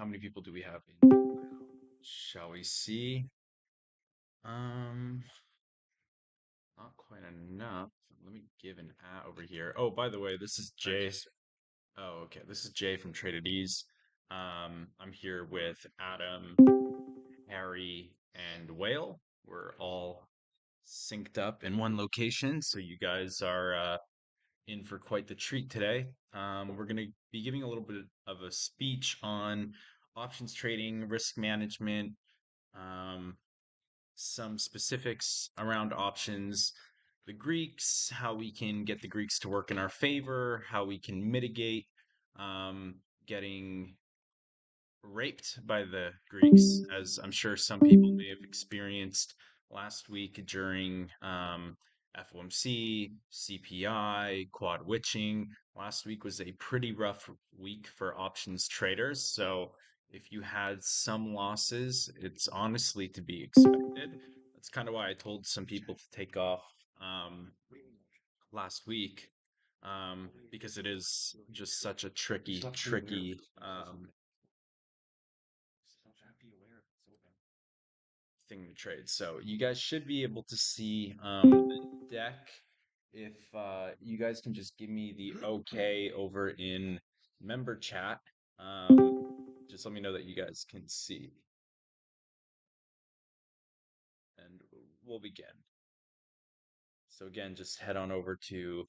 how many people do we have in? Shall we see? Um, Not quite enough. Let me give an at over here. Oh, by the way, this is Jay. Oh, okay. This is Jay from TradeAtEase. I'm here with Adam, Harry, and Whale. We're all synced up in one location, so you guys are in for quite the treat today. We're going to be giving a little bit of a speech on options trading, risk management, um, some specifics around options, the Greeks, how we can get the Greeks to work in our favor, how we can mitigate getting raped by the Greeks, as I'm sure some people may have experienced last week during FOMC, CPI, quad witching. Last week was a pretty rough week for options traders. So if you had some losses, it's honestly to be expected. That's kind of why I told some people to take off um, last week, because it is just such a tricky thing to trade. So you guys should be able to see the deck. If you guys can just give me the okay over in member chat, just let me know that you guys can see, and we'll begin. So again, just head on over to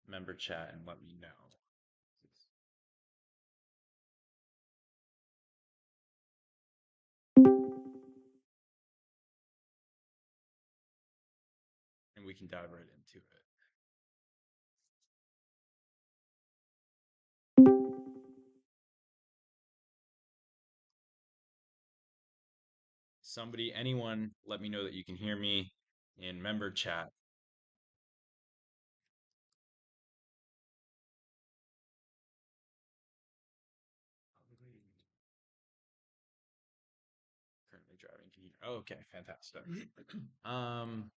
member chat and let me know. And we can dive right into it. Somebody, anyone, let me know that you can hear me in member chat. Currently driving. Can you hear? Oh, okay, fantastic. Um,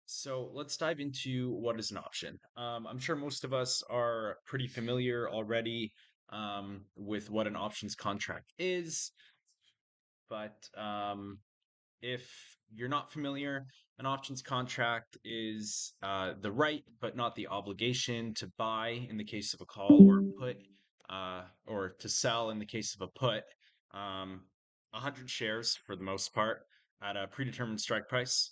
so let's dive into what is an option. I'm sure most of us are pretty familiar already with what an options contract is, but if you're not familiar, an options contract is the right but not the obligation to buy in the case of a call, or put, or to sell in the case of a put, 100 shares for the most part at a predetermined strike price.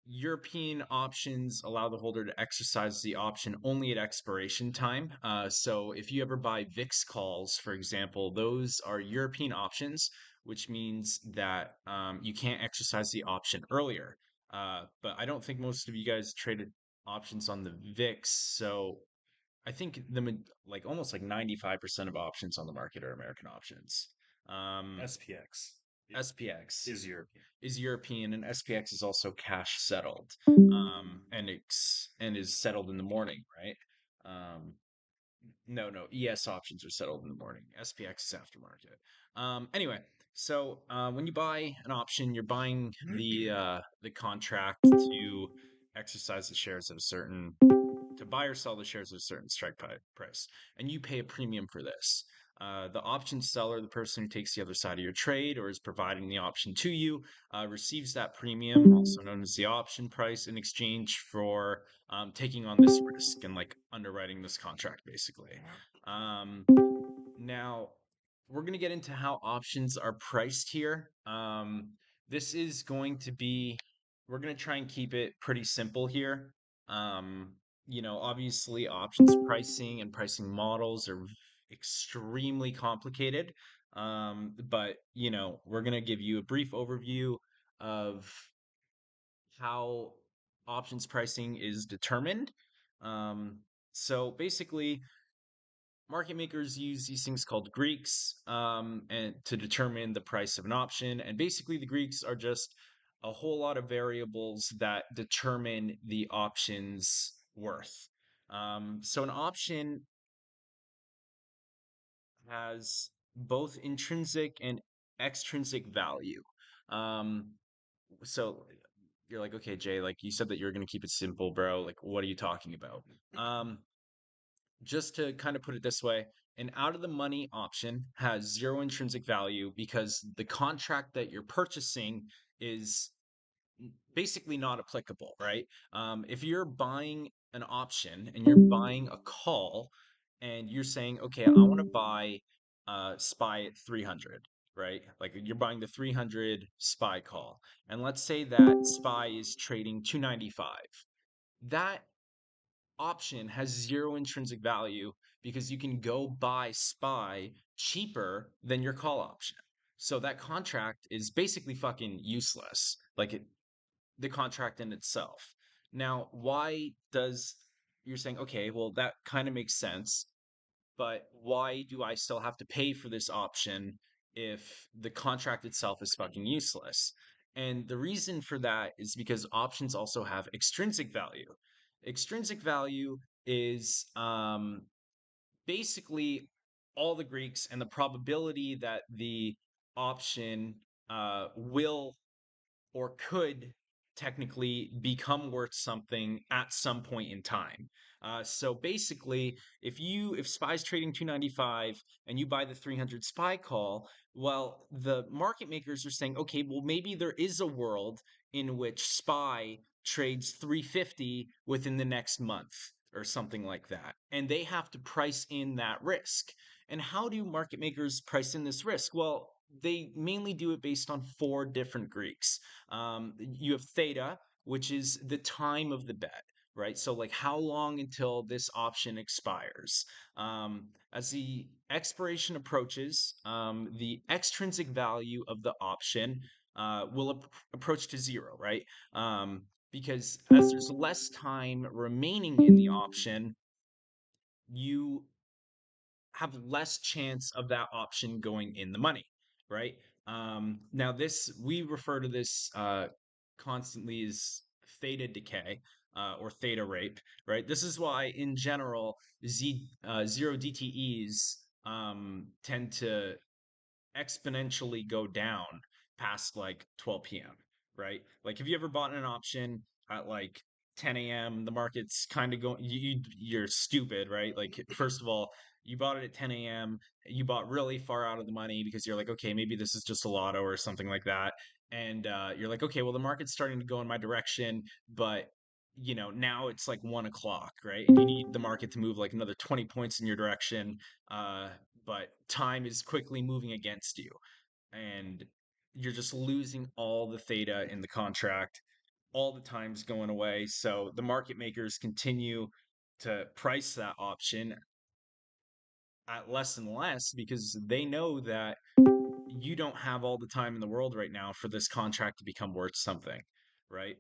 European options allow the holder to exercise the option only at expiration time. So if you ever buy VIX calls, for example, those are European options, which means that you can't exercise the option earlier. But I don't think most of you guys traded options on the VIX. So I think like almost like 95% of options on the market are American options. SPX SPX is European. is European, and SPX is also cash settled, and is settled in the morning, right? Um, no, ES options are settled in the morning. SPX is aftermarket. Anyway, so when you buy an option, you're buying the contract to exercise the shares at a certain to buy or sell the shares at a certain strike price, and you pay a premium for this. The option seller, the person who takes the other side of your trade or is providing the option to you, receives that premium, also known as the option price, in exchange for taking on this risk and like underwriting this contract, basically. Um, Now, we're going to get into how options are priced here. This is going to be, we're going to try and keep it pretty simple here. Um, Obviously, options pricing and pricing models are extremely complicated. But, we're going to give you a brief overview of how options pricing is determined. So basically, market makers use these things called Greeks, and to determine the price of an option. And basically, the Greeks are just a whole lot of variables that determine the option's worth. So an option has both intrinsic and extrinsic value. Um, so you're like, okay, Jay, like you said that you're going to keep it simple, bro. Like, what are you talking about? Um, just to kind of put it this way, an out of the money option has zero intrinsic value because the contract that you're purchasing is basically not applicable, right? If you're buying an option and you're buying a call and you're saying, okay, I want to buy SPY at 300, right? Like you're buying the 300 SPY call. And let's say that SPY is trading 295. That option has zero intrinsic value because you can go buy SPY cheaper than your call option. So that contract is basically fucking useless. The contract in itself. Now, why does you're saying, okay, well, that kind of makes sense, but why do I still have to pay for this option if the contract itself is fucking useless? And the reason for that is because options also have extrinsic value. Extrinsic value is basically all the Greeks and the probability that the option will or could technically become worth something at some point in time. So basically, if SPY's trading 295 and you buy the 300 SPY call, well, the market makers are saying, okay, well maybe there is a world in which SPY trades 350 within the next month or something like that, and they have to price in that risk. And how do market makers price in this risk? Well, they mainly do it based on four different Greeks. You have theta, which is the time of the bet, right? So, like, how long until this option expires? As the expiration approaches, the extrinsic value of the option will approach to zero, right? Because as there's less time remaining in the option, you have less chance of that option going in the money, right? Now, this we refer to this constantly as theta decay or theta rape, right? This is why, in general, zero DTEs tend to exponentially go down past like 12 p.m., right? Like, have you ever bought an option at like 10 a.m.? The market's kind of going, you're stupid, right? Like, first of all, you bought it at 10 a.m., you bought really far out of the money because you're like, okay, maybe this is just a lotto or something like that. And you're like, okay, well, the market's starting to go in my direction, but now it's like 1 o'clock, right? And you need the market to move like another 20 points in your direction. Uh, but time is quickly moving against you, and you're just losing all the theta in the contract. All the time's going away. So the market makers continue to price that option at less and less because they know that you don't have all the time in the world right now for this contract to become worth something, right?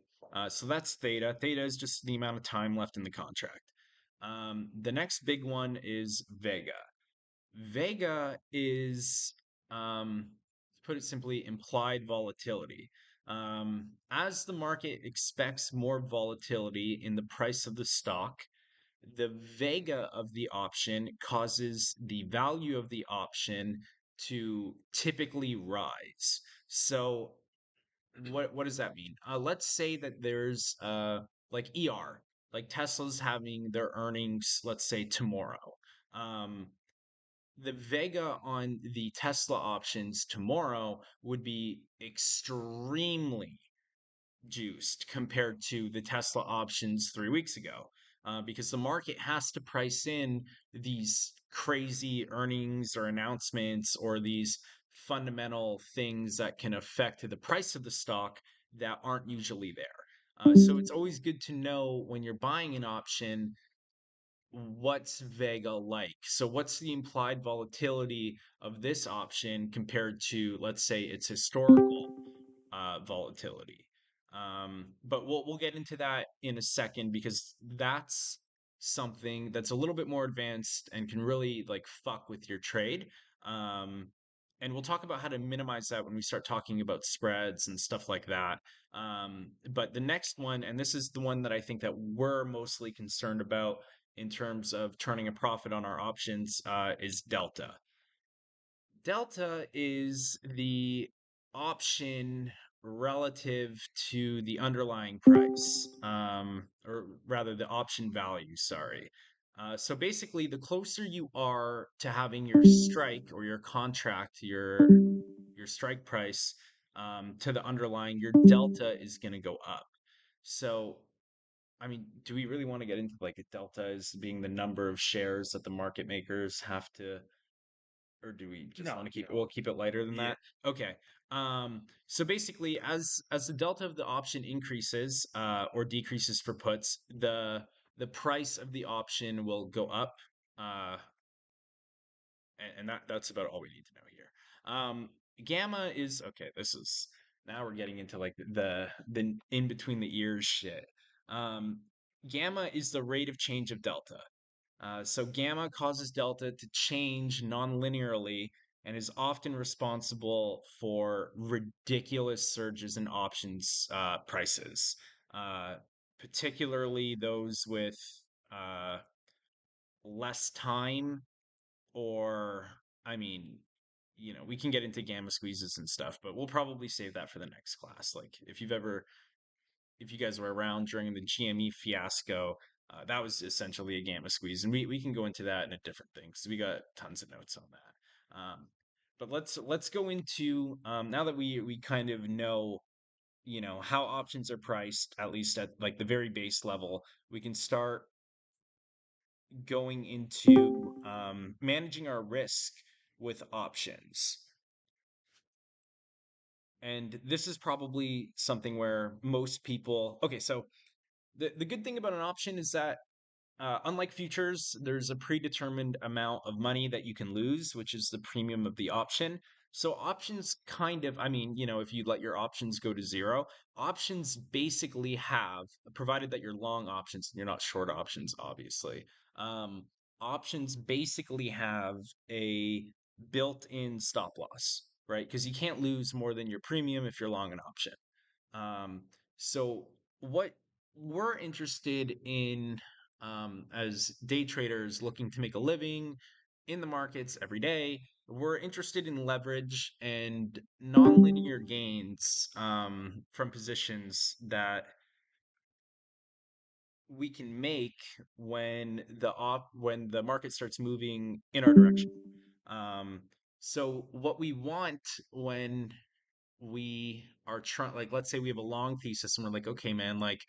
So that's theta. Theta is just the amount of time left in the contract. The next big one is Vega. Vega is, to put it simply, implied volatility. As the market expects more volatility in the price of the stock, the vega of the option causes the value of the option to typically rise. So what does that mean? Let's say that there's like like Tesla's having their earnings, let's say tomorrow. Um, the vega on the Tesla options tomorrow would be extremely juiced compared to the Tesla options 3 weeks ago, because the market has to price in these crazy earnings or announcements or these fundamental things that can affect the price of the stock that aren't usually there. So it's always good to know when you're buying an option what's Vega like. So what's the implied volatility of this option compared to, let's say, its historical volatility. But we'll get into that in a second because that's something that's a little bit more advanced and can really like fuck with your trade. Um, and we'll talk about how to minimize that when we start talking about spreads and stuff like that. But the next one, and this is the one that I think that we're mostly concerned about in terms of turning a profit on our options, is delta. Delta is the option relative to the underlying price, or rather the option value, sorry. So basically, the closer you are to having your strike or your contract, your strike price to the underlying, your delta is going to go up. So, I mean, do we really want to get into like a delta as being the number of shares that the market makers have to, or do we just want No, to keep we'll keep it lighter than yeah, that? Okay. So basically, as the delta of the option increases or decreases for puts, the price of the option will go up. Uh, and that's about all we need to know here. Gamma is okay. This is now we're getting into like the in between the ears shit. Um, Gamma is the rate of change of delta. So gamma causes delta to change non-linearly and is often responsible for ridiculous surges in options prices, uh, particularly those with uh, less time or I mean, we can get into gamma squeezes and stuff, but we'll probably save that for the next class. Like if you guys were around during the GME fiasco, that was essentially a gamma squeeze, and we can go into that in a different thing because we got tons of notes on that. But let's go into now that we kind of know how options are priced at least at like the very base level. We can start going into managing our risk with options. And this is probably something where most people, okay, so the good thing about an option is that unlike futures, there's a predetermined amount of money that you can lose, which is the premium of the option. So options kind of, I mean, if you let your options go to zero, options basically have, provided that you're long options and you're not short options, obviously. Um, Options basically have a built-in stop loss, right? Because you can't lose more than your premium if you're long an option. Um, so what we're interested in as day traders looking to make a living in the markets every day, we're interested in leverage and nonlinear gains from positions that we can make when the market starts moving in our direction. Um, so what we want when we are trying, like, let's say we have a long thesis and we're like, okay, man, like,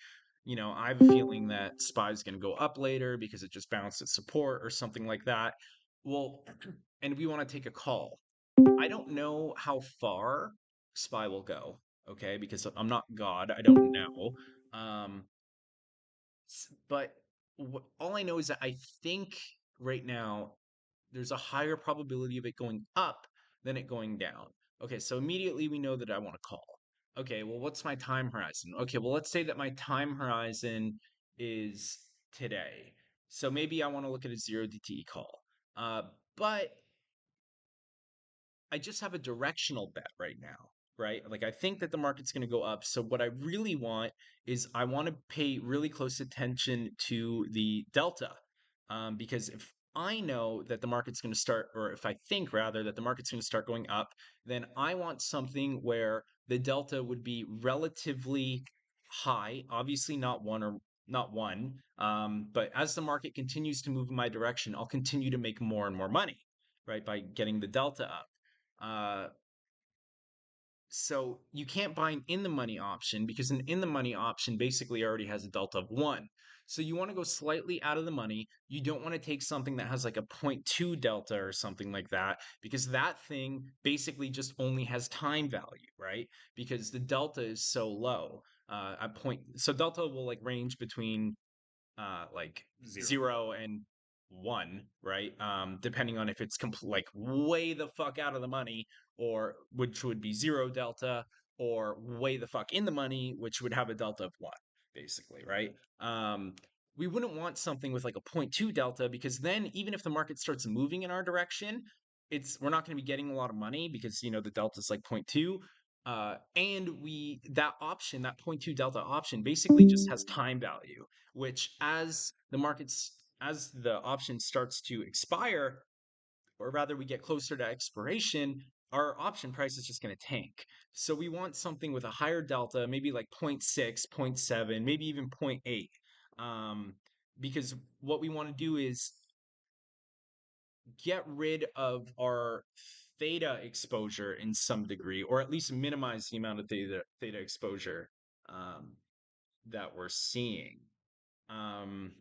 I have a feeling that SPY is going to go up later because it just bounced its support or something like that. Well, and we want to take a call. I don't know how far SPY will go, okay, because I'm not God. I don't know. Um, but all I know is that I think right now there's a higher probability of it going up than it going down. Okay, so immediately we know that I want to call. Okay, well, what's my time horizon? Okay, well, let's say that my time horizon is today. So maybe I want to look at a zero DTE call. Uh, but I just have a directional bet right now, right? Like I think that the market's going to go up. So what I really want is I want to pay really close attention to the delta, because if I know that the market's going to start, or if I think rather that the market's going to start going up, then I want something where the delta would be relatively high. Obviously, not one. But as the market continues to move in my direction, I'll continue to make more and more money, right, by getting the delta up. Uh, so you can't buy an in the money option because an in the money option basically already has a delta of one. So you want to go slightly out of the money. You don't want to take something that has like a point 0.2 delta or something like that because that thing basically just only has time value, right? Because the delta is so low. So delta will like range between like zero. 0 and 1, right? Depending on if it's like way the fuck out of the money, or which would be zero delta, or way the fuck in the money, which would have a delta of 1, basically, right? We wouldn't want something with like a point 0.2 delta because then even if the market starts moving in our direction, we're not going to be getting a lot of money because the delta is like point 0.2. And that option, that point 0.2 delta option, basically just has time value, which as the option starts to expire, or rather we get closer to expiration, our option price is just going to tank. So we want something with a higher delta, maybe like point 0.6, point 0.7, maybe even point 0.8. Um, because what we want to do is get rid of our theta exposure in some degree, or at least minimize the amount of theta exposure um, that we're seeing. Um,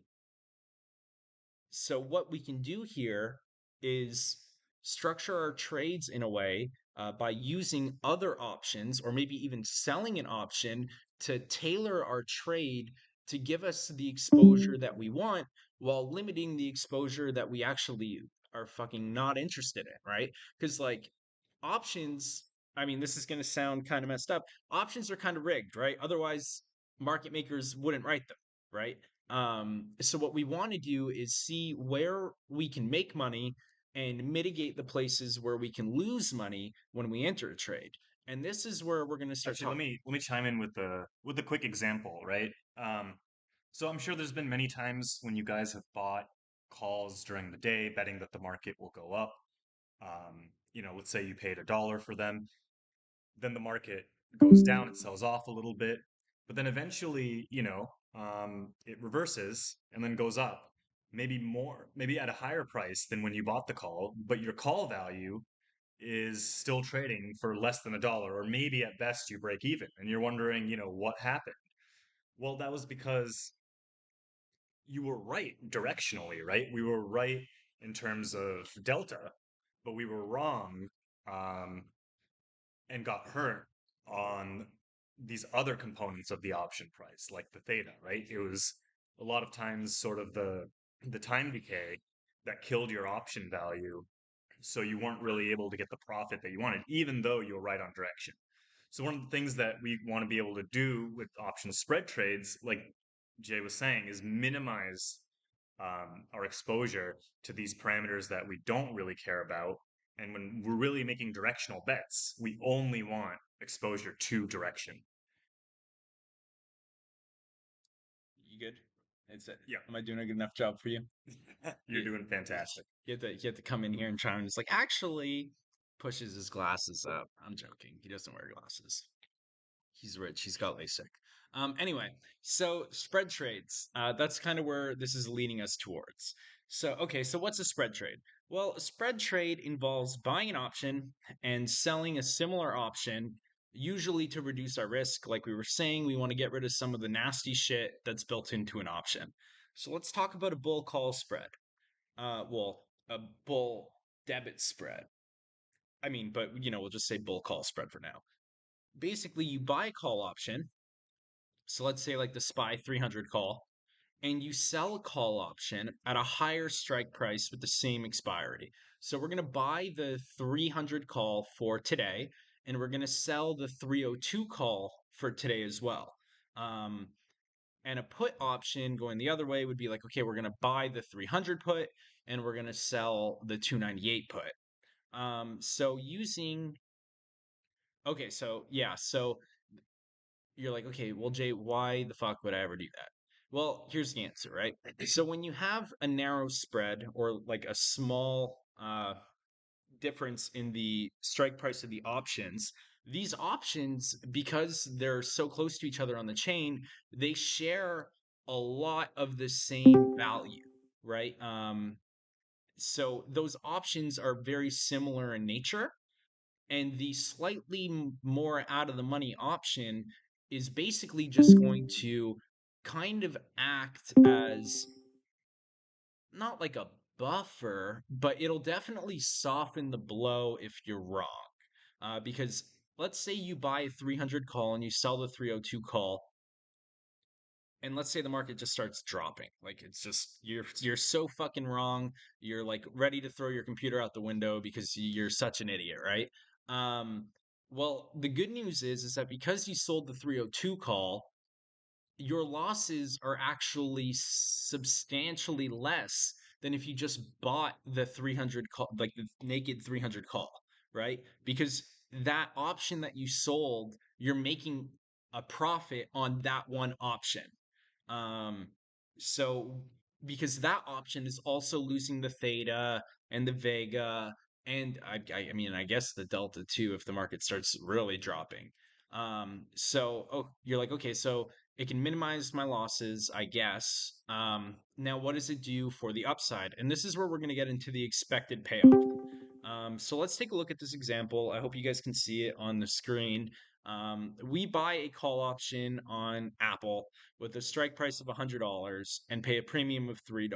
so what we can do here is structure our trades in a way by using other options or maybe even selling an option to tailor our trade to give us the exposure that we want while limiting the exposure that we actually are fucking not interested in, right? Because like options, I mean, this is going to sound kind of messed up. Options are kind of rigged, right? Otherwise, market makers wouldn't write them, right? So what we want to do is see where we can make money and mitigate the places where we can lose money when we enter a trade. And this is where we're going to start Actually, let talking. me let me chime in with the quick example, right? So I'm sure there's been many times when you guys have bought calls during the day, betting that the market will go up. Let's say you paid $1 for them, then the market goes down, it sells off a little bit, but then eventually, it reverses and then goes up, maybe more, maybe at a higher price than when you bought the call, but your call value is still trading for less than $1, or maybe at best you break even, and you're wondering, what happened? Well, that was because you were right directionally, right? We were right in terms of delta, but we were wrong um, and got hurt on these other components of the option price, like the theta, right? It was a lot of times sort of the time decay that killed your option value. So you weren't really able to get the profit that you wanted, even though you were right on direction. So one of the things that we want to be able to do with option spread trades, like Jay was saying, is minimize our exposure to these parameters that we don't really care about. And when we're really making directional bets, we only want exposure to direction. You good? It's it. Yeah, Am I doing a good enough job for you? you're doing fantastic. You have to come in here and try and just like actually pushes his glasses up. I'm joking. He doesn't wear glasses. He's rich. He's got LASIK. Anyway, so spread trades. That's kind of where this is leading us towards. So, okay, so what's a spread trade? Well, a spread trade involves buying an option and selling a similar option, usually to reduce our risk. Like we were saying, we want to get rid of some of the nasty shit that's built into an option. So let's talk about a bull call spread. Well, a bull debit spread. I mean, but we'll just say bull call spread for now. Basically, you buy a call option, so let's say like the SPY 300 call, and you sell a call option at a higher strike price with the same expiry. So we're going to buy the 300 call for today, and we're going to sell the 302 call for today as well. Um, and a put option going the other way would be like, okay, we're going to buy the 300 put and we're going to sell the 298 put. So using, okay, so yeah, so you're like, okay, well, Jay, why the fuck would I ever do that? Well, here's the answer, right? So when you have a narrow spread or like a small difference in the strike price of the options, these options, because they're so close to each other on the chain, they share a lot of the same value, right? So those options are very similar in nature, and the slightly more out of the money option is basically just going to kind of act as not like a buffer, but it'll definitely soften the blow if you're wrong. Because let's say you buy a 300 call and you sell the 302 call, and let's say the market just starts dropping. Like it's just you're so fucking wrong. You're like ready to throw your computer out the window because you're such an idiot, right? Um, well, the good news is that because you sold the 302 call, your losses are actually substantially less than if you just bought the 300 call, like the naked 300 call, right? Because that option that you sold, you're making a profit on that one option. Um, so because that option is also losing the theta and the vega, and I mean, I guess the delta too, if the market starts really dropping. So, oh, you're like, okay, so It can minimize my losses, I guess. Now, what does it do for the upside? And this is where we're going to get into the expected payoff. So let's take a look at this example. I hope you guys can see it on the screen. We buy a call option on Apple with a strike price of $100 and pay a premium of $3.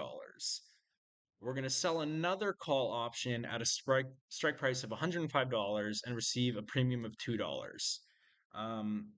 We're going to sell another call option at a strike price of $105 and receive a premium of $2. Um,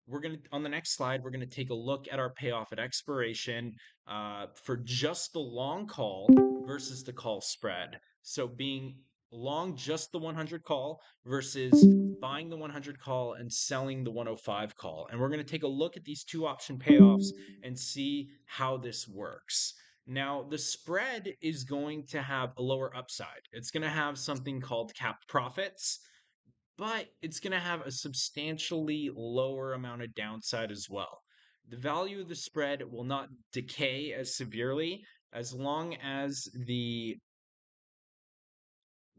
we're going to on the next slide we're going to take a look at our payoff at expiration for just the long call versus the call spread. So being long just the 100 call versus buying the 100 call and selling the 105 call, and we're going to take a look at these two option payoffs and see how this works. Now, the spread is going to have a lower upside. It's going to have something called capped profits, but it's going to have a substantially lower amount of downside as well. The value of the spread will not decay as severely as long as the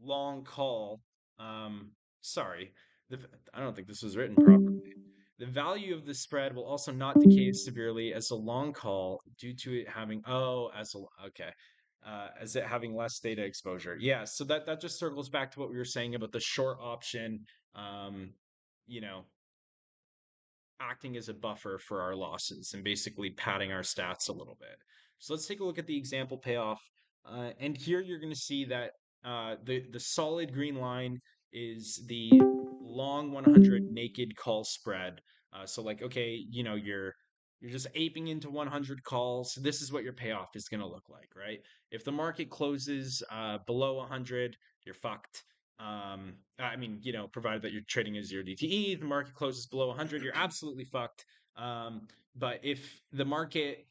long call, um, sorry, the, I don't think this was written properly. The value of the spread will also not decay as severely as a long call due to it having, okay, as it having less data exposure. Yeah, so that just circles back to what we were saying about the short option, um, you know, acting as a buffer for our losses and basically padding our stats a little bit. So let's take a look at the example payoff. And here you're going to see that the solid green line is the long 100 naked call spread. So like, okay, you're just aping into 100 calls. This is what your payoff is going to look like, right? If the market closes below 100, you're fucked. I mean, provided that you're trading a zero DTE, the market closes below 100, you're absolutely fucked. But if the market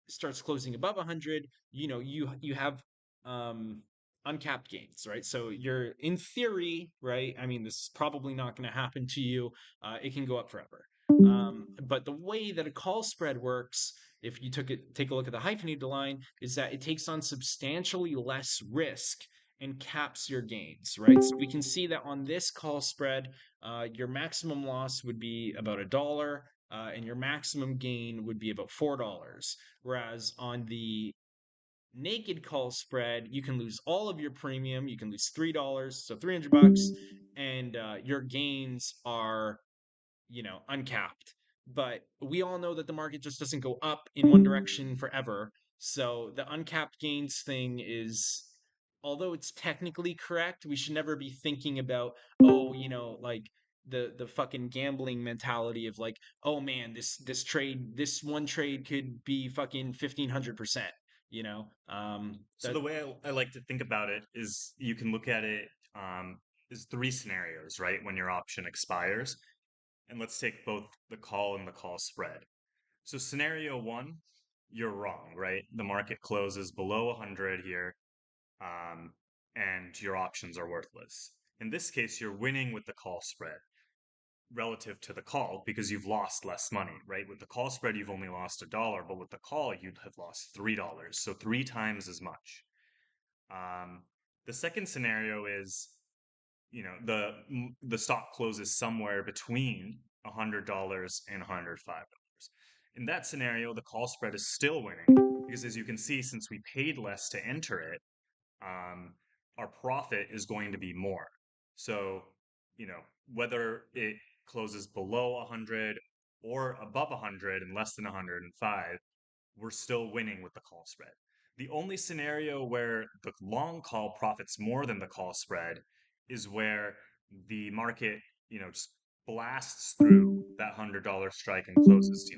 starts closing above 100, you have um, uncapped gains, right? So you're in theory, right? I mean, this is probably not going to happen to you. It can go up forever. But the way that a call spread works, if you take a look at the hyphenated line, is that it takes on substantially less risk and caps your gains, right? So we can see that on this call spread, your maximum loss would be about $1, and your maximum gain would be about $4. Whereas on the naked call spread, you can lose all of your premium. You can lose $3, so $300, and your gains are uncapped. But we all know that the market just doesn't go up in one direction forever. So the uncapped gains thing is, although it's technically correct, we should never be thinking about, oh, like the fucking gambling mentality of like, oh man, this one trade could be fucking 1,500%. So That the way I like to think about it is you can look at it as three scenarios, right? When your option expires. And let's take both the call and the call spread. So scenario one, you're wrong, right? The market closes below 100 here, um, and your options are worthless. In this case, you're winning with the call spread relative to the call because you've lost less money, right? With the call spread, you've only lost $1, but with the call, you'd have lost $3, so three times as much. Um, the second scenario is, the stock closes somewhere between $100 and $105. In that scenario, the call spread is still winning because, as you can see, since we paid less to enter it, um, our profit is going to be more. So, you know, whether it closes below 100 or above 100 and less than 105, we're still winning with the call spread. The only scenario where the long call profits more than the call spread is where the market, just blasts through that $100 strike and closes,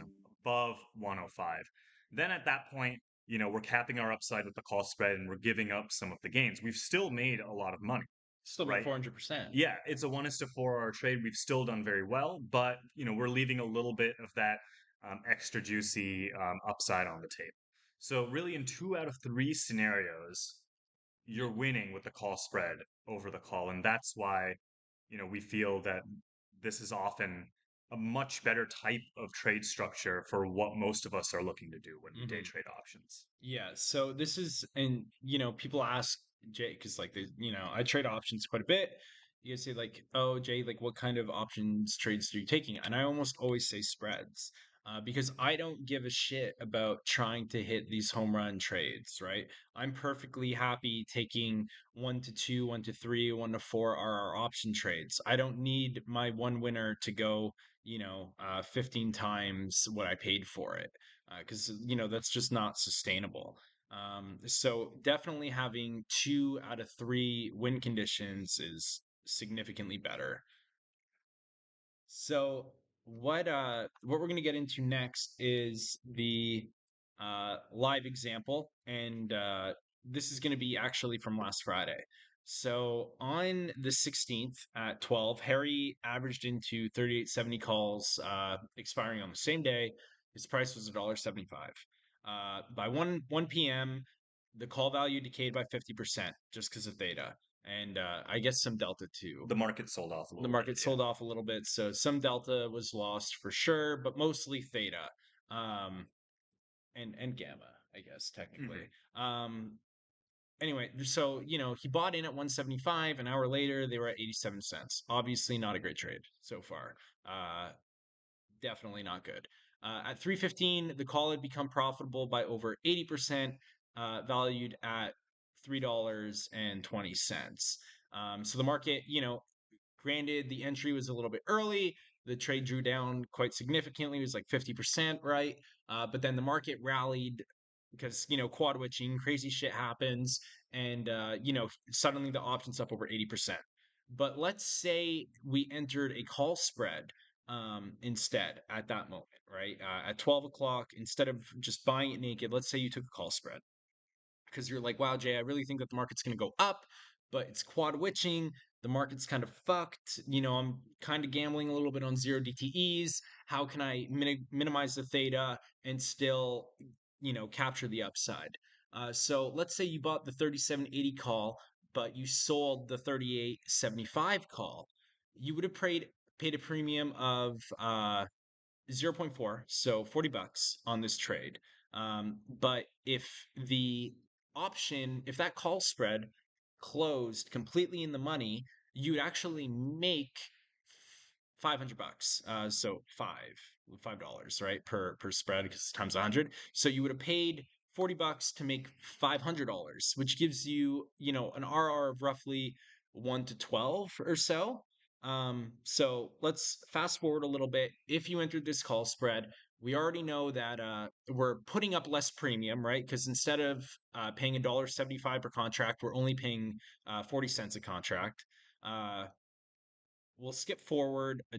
above 105. Then at that point, we're capping our upside with the call spread and we're giving up some of the gains. We've still made a lot of money, still made right? 400%. Yeah, it's a 1:4 hour trade. We've still done very well, but we're leaving a little bit of that extra juicy upside on the table. So really, in 2 out of 3 scenarios, you're winning with the call spread over the call, and that's why we feel that this is often a much better type of trade structure for what most of us are looking to do when we day Hmm. trade options. Yeah, so this is, and people ask Jay, because like I trade options quite a bit. You guys say like, oh Jay, like what kind of options trades are you taking? And I almost always say spreads. because I don't give a shit about trying to hit these home run trades, right? I'm perfectly happy taking 1 to 2, 1 to 3, 1 to 4 are our option trades. I don't need my one winner to go, 15 times what I paid for it, because, that's just not sustainable. So definitely having 2 out of 3 win conditions is significantly better. So what we're going to get into next is the live example, and this is going to be actually from last Friday. So on the 16th at 12, Harry averaged into 38.70 calls, expiring on the same day. His price was $1.75. By 1 p.m., the call value decayed by 50% just because of theta, and I guess some delta too. The market sold off a The little bit. market Yeah. sold off a little bit, so some delta was lost for sure, but mostly theta, um, and gamma, I guess technically. Hmm. Um, anyway, so he bought in at 175. An hour later, they were at 87 cents. Obviously, not a great trade so far. Definitely not good. At 315, the call had become profitable by over 80%, valued at $3.20. So the market, granted, the entry was a little bit early. The trade drew down quite significantly. It was like 50%, right? But then the market rallied because, quad witching, crazy shit happens. And, suddenly the option's up over 80%. But let's say we entered a call spread instead at that moment, right? At 12 o'clock, instead of just buying it naked, let's say you took a call spread because you're like, wow, Jay, I really think that the market's going to go up, but it's quad witching. The market's kind of fucked. I'm kind of gambling a little bit on zero DTEs. How can I minimize the theta and still, capture the upside? So let's say you bought the 37.80 call, but you sold the 38.75 call. You would have paid a premium of 0.4, so $40 on this trade. But if that call spread closed completely in the money, you'd actually make $500. So $5, right, per spread because times 100. So you would have paid $40 to make $500, which gives you, an RR of roughly 1 to 12 or so. So let's fast forward a little bit. If you entered this call spread, we already know that we're putting up less premium, right? Because instead of paying $1.75 per contract, we're only paying 40 cents a contract. Uh, we'll skip forward to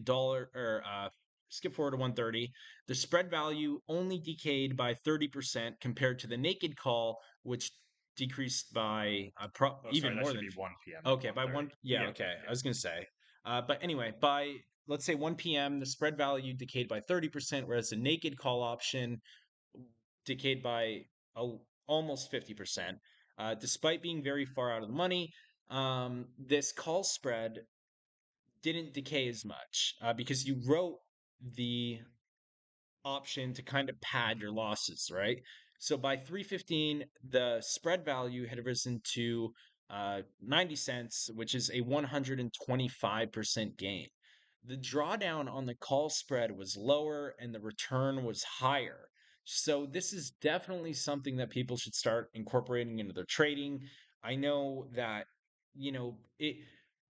130. The spread value only decayed by 30% compared to the naked call, which decreased by Oh, even sorry, that more should than. be 1 p.m., not Okay, by 1:30. one. Yeah, Yeah, okay. I yeah. was gonna say. But anyway, by let's say 1 p.m., the spread value decayed by 30%, whereas the naked call option decayed by almost 50%. Despite being very far out of the money, this call spread didn't decay as much because you wrote the option to kind of pad your losses, right? So by 315, the spread value had risen to 90 cents, which is a 125% gain. The drawdown on the call spread was lower and the return was higher. So this is definitely something that people should start incorporating into their trading. I know that, it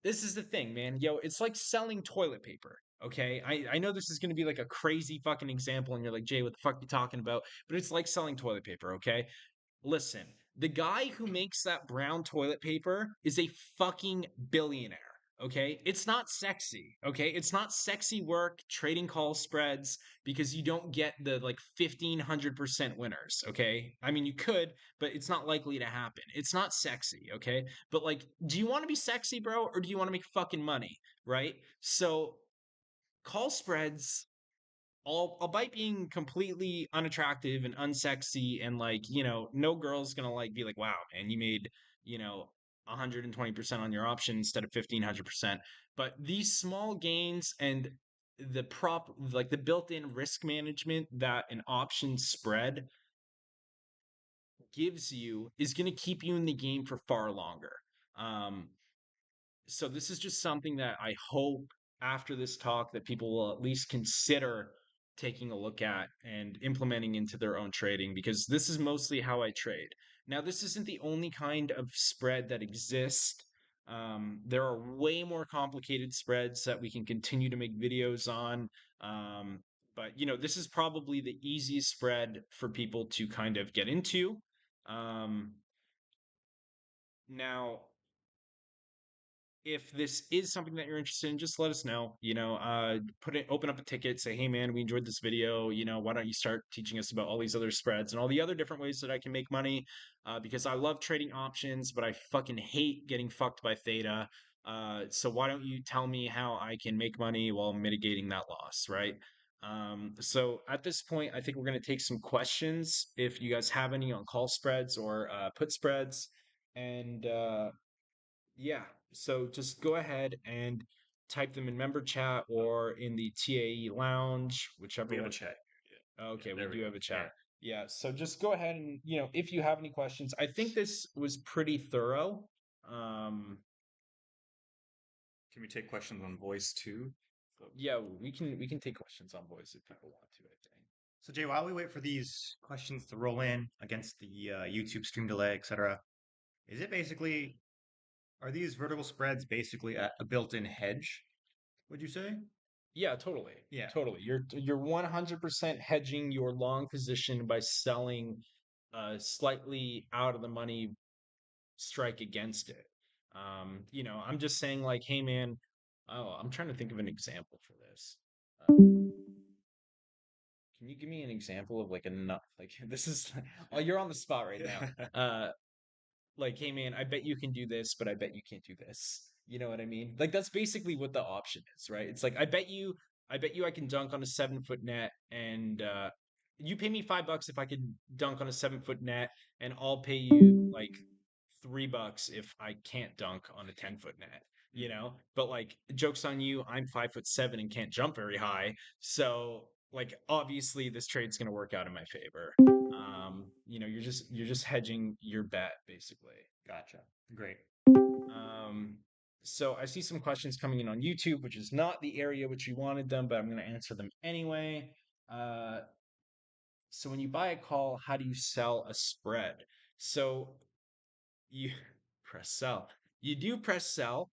this is the thing, man. Yo, it's like selling toilet paper. Okay. I know this is going to be like a crazy fucking example, and you're like, Jay, what the fuck are you talking about? But it's like selling toilet paper. Okay. Listen, the guy who makes that brown toilet paper is a fucking billionaire. Okay. It's not sexy. Okay. It's not sexy work trading call spreads because you don't get the like 1,500% winners. Okay. I mean, you could, but it's not likely to happen. It's not sexy. Okay. But like, do you want to be sexy, bro? Or do you want to make fucking money? Right. So call spreads, albeit being completely unattractive and unsexy, and like, no girl's gonna like be like, wow, man, you made, 120% on your option instead of 1,500%. But these small gains and the built-in risk management that an option spread gives you is going to keep you in the game for far longer. Um, so this is just something that I hope after this talk that people will at least consider taking a look at and implementing into their own trading because this is mostly how I trade. Now, this isn't the only kind of spread that exists. There are way more complicated spreads that we can continue to make videos on. Um, but this is probably the easiest spread for people to kind of get into. Um, Now, if this is something that you're interested in, just let us know. Open up a ticket, say, hey man, we enjoyed this video. Why don't you start teaching us about all these other spreads and all the other different ways that I can make money? Because I love trading options, but I fucking hate getting fucked by theta. So why don't you tell me how I can make money while mitigating that loss, right? So at this point, I think we're going to take some questions if you guys have any on call spreads or put spreads. And yeah, so just go ahead and type them in member chat or in the TAE lounge, whichever We have a one. chat. Yeah, Okay, we there we do go. have a Yeah. chat. Yeah, so just go ahead and, if you have any questions, I think this was pretty thorough. Um, Can we take questions on voice too? So, yeah, we can take questions on voice if people want to, I think. So Jay, while we wait for these questions to roll in against the YouTube stream delay, etc., is it basically are these vertical spreads basically a built-in hedge? Would you say? Yeah, totally. Yeah. Totally. You're 100% hedging your long position by selling slightly out of the money strike against it. I'm just saying like, hey man, oh, I'm trying to think of an example for this. Can you give me an example of like a nut? Like this is, oh, you're on the spot right now. Like, hey man, I bet you can do this, but I bet you can't do this. You know what I mean? Like that's basically what the option is, right? It's like I bet you I can dunk on a 7 foot net, and you pay me $5 if I can dunk on a 7 foot net, and I'll pay you like $3 if I can't dunk on a 10 foot net. mhm. But like, jokes on you, I'm 5'7" and can't jump very high, so like obviously this trade's gonna work out in my favor. You're just hedging your bet basically. Gotcha. Great. Um, so I see some questions coming in on YouTube, which is not the area which you wanted them, but I'm going to answer them anyway. Uh, so when you buy a call, how do you sell a spread? So you press sell. You do press sell.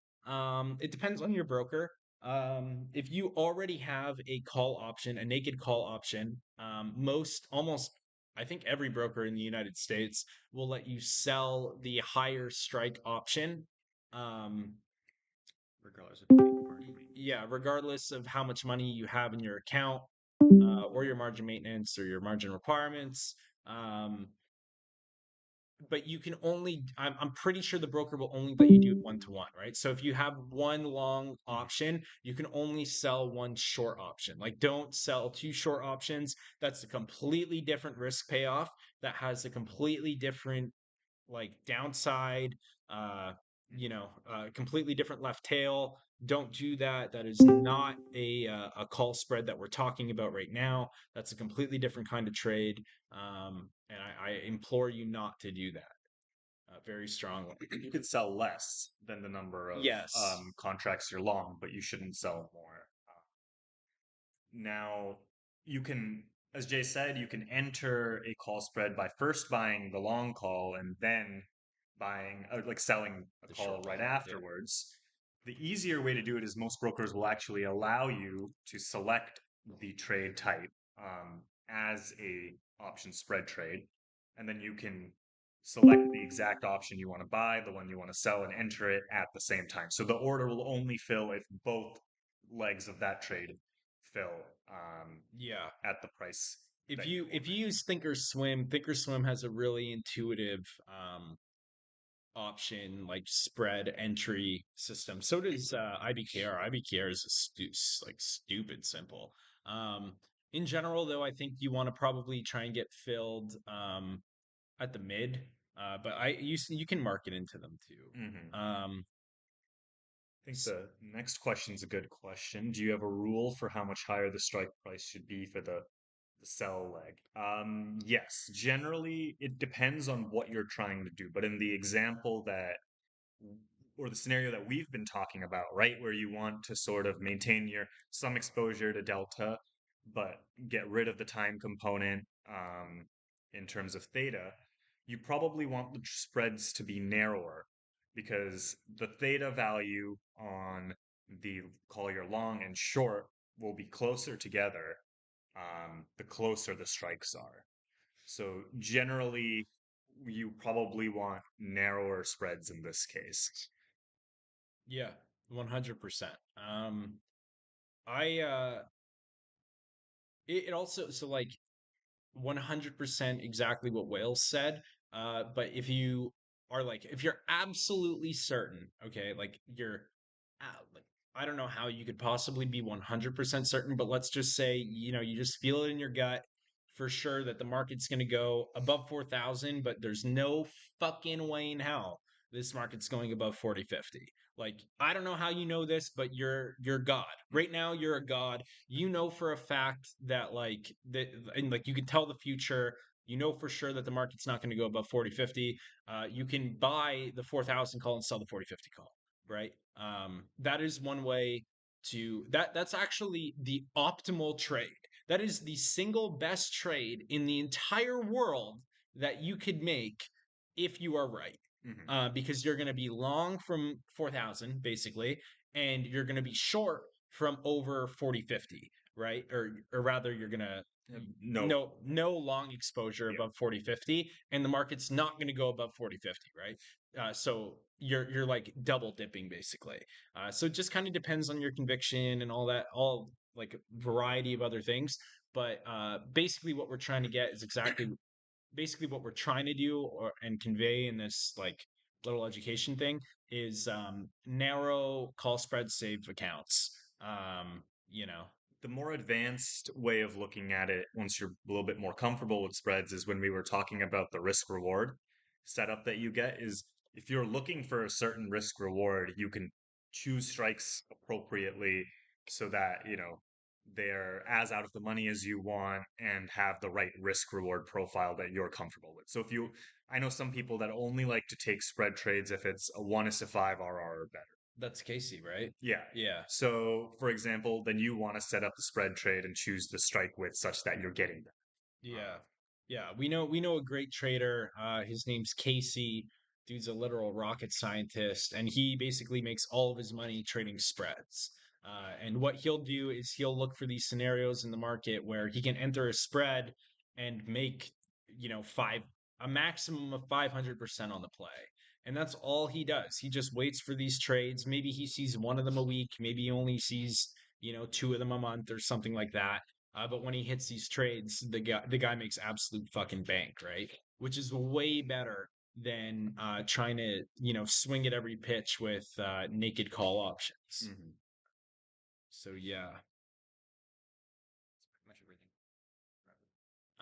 It depends on your broker. If you already have a call option, a naked call option, almost, I think every broker in the United States will let you sell the higher strike option. Um, Regardless of the margin maintenance. yeah, regardless of how much money you have in your account, or your margin maintenance or your margin requirements. Um, but you can only I'm pretty sure the broker will only let you do it 1 to 1, right? So if you have one long Mhm. option, you can only sell one short option. Like don't sell two short options. That's a completely different risk payoff that has a completely different like downside, uh completely different left tail. Don't do that. That is not a call spread that we're talking about right now. That's a completely different kind of trade. And I implore you not to do that very strongly. You could sell less than the number of Yes. contracts you're long, but you shouldn't sell more. Now, you can, as Jay said, you can enter a call spread by first buying the long call and then buying, like selling a The call short right call. Yeah. afterwards. The easier way to do it is most brokers will actually allow you to select the trade type as a option spread trade, and then you can select the exact option you want to buy, the one you want to sell, and enter it at the same time. So the order will only fill if both legs of that trade fill Yeah. at the price If that you you want if you use Thinkorswim has a really intuitive option like spread entry system. So does IBKR. IBKR is like stupid simple. Um, in general, though, I think you want to probably try and get filled at the mid. But you can market into them it. too. I think the next question is a good question. Do you have a rule for how much higher the strike price should be for the sell leg? Yes, generally it depends on what you're trying to do. But in the example that, or the scenario that we've been talking about, right, where you want to sort of maintain your some exposure to delta, but get rid of the time component in terms of theta, you probably want the spreads to be narrower because the theta value on the call your long and short will be closer together the closer the strikes are. So generally, you probably want narrower spreads in this case. Yeah, 100%. I it also, so like 100% exactly what Wales said. But if you are like, if you're absolutely certain, okay, like like, I don't know how you could possibly be 100% certain, but let's just say, you just feel it in your gut for sure that the market's going to go above 4,000, but there's no fucking way in hell this market's going above 4050. Like, I don't know how you know this, but you're God. Right now, you're a God. You know for a fact that and like you can tell the future. You know for sure that the market's not going to go above 4050. You can buy the 4,000 call and sell the 4050 call, right? That is one way to that's actually the optimal trade. That is the single best trade in the entire world that you could make if you are right. Mm-hmm. Because you're going to be long from 4,000 basically, and you're going to be short from over 4050, right? Or rather, you're going to No. no long exposure Yeah. above 4050, and the market's not going to go above 4050, right? So you're like double dipping basically. So it just kind of depends on your conviction and all that, all like variety of other things. But basically, what we're trying to get is exactly basically what we're trying to do and convey in this like little education thing is narrow call spread save accounts. Um, you know, The more advanced way of looking at it, once you're a little bit more comfortable with spreads, is when we were talking about the risk reward setup that you get. Is if you're looking for a certain risk reward, you can choose strikes appropriately so that, they're as out of the money as you want and have the right risk reward profile that you're comfortable with. So I know some people that only like to take spread trades if it's a 1:5 RR or better. that's Casey, right? Yeah. Yeah. So, for example, then you want to set up the spread trade and choose the strike width such that you're getting that. Yeah. Yeah. We know a great trader. His name's Casey. Dude's a literal rocket scientist, and he basically makes all of his money trading spreads. And what he'll do is he'll look for these scenarios in the market where he can enter a spread and make, five a maximum of 500% on the play. And that's all he does. He just waits for these trades. Maybe he sees one of them a week. Maybe he only sees, two of them a month or something like that. But when he hits these trades, the guy makes absolute fucking bank, right? Which is way better than trying to swing at every pitch with naked call options. Mhm. So yeah. That's pretty much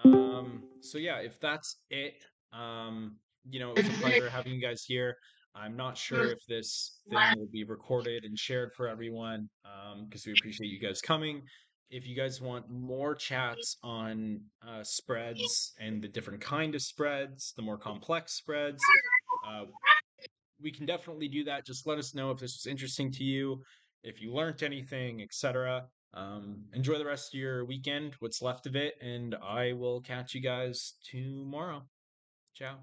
everything. So yeah, if that's it, it was a pleasure having you guys here. I'm not sure if this thing will be recorded and shared for everyone, because we appreciate you guys coming. If you guys want more chats on spreads and the different kind of spreads, the more complex spreads, uh, we can definitely do that. Just let us know if this was interesting to you, if you learned anything, etc. Enjoy the rest of your weekend, what's left of it, and I will catch you guys tomorrow. Ciao.